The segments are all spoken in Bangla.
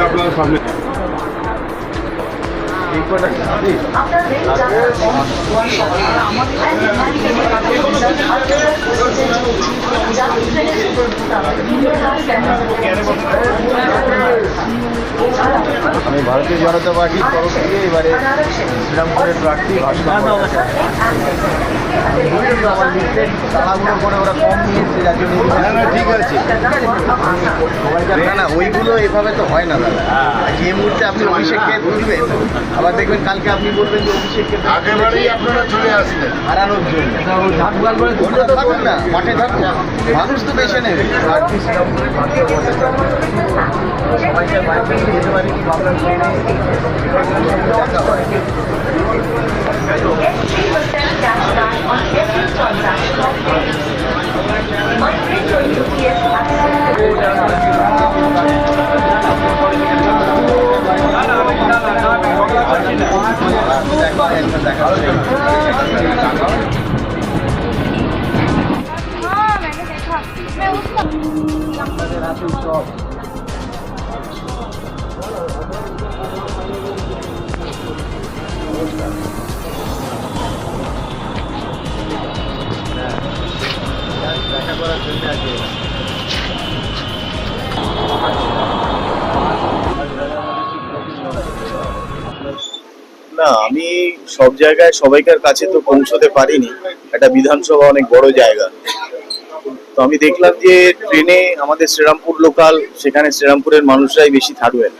আপনার সামনে আমি ভারতীয় জনতা পার্টির তরফ থেকে এবারে শ্রীরামপুরের প্রার্থী তাড়াহুড়ো করে ওরা কম নিয়েছে যার জন্য ঠিক আছে না না ওইগুলো এভাবে তো হয় না দাদা। যে মুহূর্তে আপনি অভিষেককে তুলবেন আবার দেখবেন কালকে আপনি বলবেন যে অভিষেককে আগেবারেই আপনারা চলে আসলেন হারানোর জন্য। থাকুন না মাঠে থাকুন, মানুষ তো বেছে নেবে। সবাইকে বাইরে যেতে পারি কি ভাবনা দেখা করার জন্য আছে। না আমি সব জায়গায় সবাইকার কাছে তো পৌঁছতে পারিনি, একটা বিধানসভা অনেক বড় জায়গা। তো আমি দেখলাম যে ট্রেনে আমাদের শ্রীরামপুর লোকাল, সেখানে শ্রীরামপুরের মানুষরাই বেশি থাকবেন।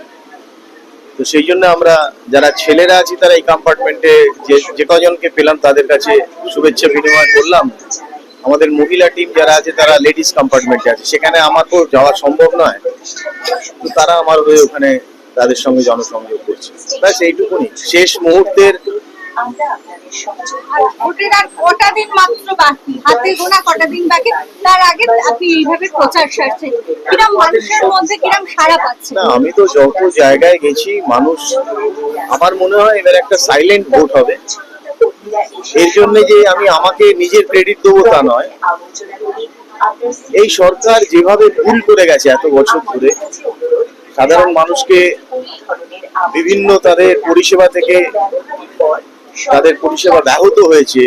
তো সেই জন্য আমরা যারা ছেলেরা আছি তারা এই কম্পার্টমেন্টে যে কজনকে পেলাম তাদের কাছে শুভেচ্ছা বিনিময় করলাম। আমাদের মহিলা টিম যারা আছে তারা লেডিস কম্পার্টমেন্টে আছে, সেখানে আমার তো যাওয়া সম্ভব নয়, তো তারা আমার হয়ে ওখানে তাদের সঙ্গে জনসংযোগ করছে। ব্যাস এইটুকুনি। শেষ মুহূর্তের কটা দিন মাত্র বাকি, হাতে গোনা কটা দিন বাকি, তার আগে আপনি এইভাবে প্রচার সারছেন, কিরম মানুষের মধ্যে কিরম সাড়া পাচ্ছে? না আমি তো যত জায়গায় গেছি মানুষ, আমার মনে হয় এবার একটা সাইলেন্ট ভোট হবে। এর জন্য যে আমি আমাকে নিজের ক্রেডিট দেবো তা নয়, এই সরকার যেভাবে ভুল করে গেছে এত বছর ধরে, সাধারণ মানুষকে বিভিন্ন তাদের পরিষেবা থেকে তাদের পরিষেবা ব্যাহত হয়েছে।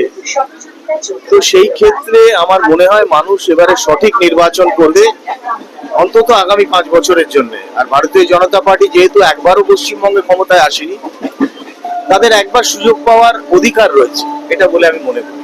তো সেই ক্ষেত্রে আমার মনে হয় মানুষ এবারে সঠিক নির্বাচন করবে, অন্তত আগামী 5 বছরের জন্য। আর ভারতীয় জনতা পার্টি যেহেতু একবারও পশ্চিমবঙ্গে ক্ষমতায় আসেনি, তাদের একবার সুযোগ পাওয়ার অধিকার রয়েছে, এটা বলে আমি মনে করি।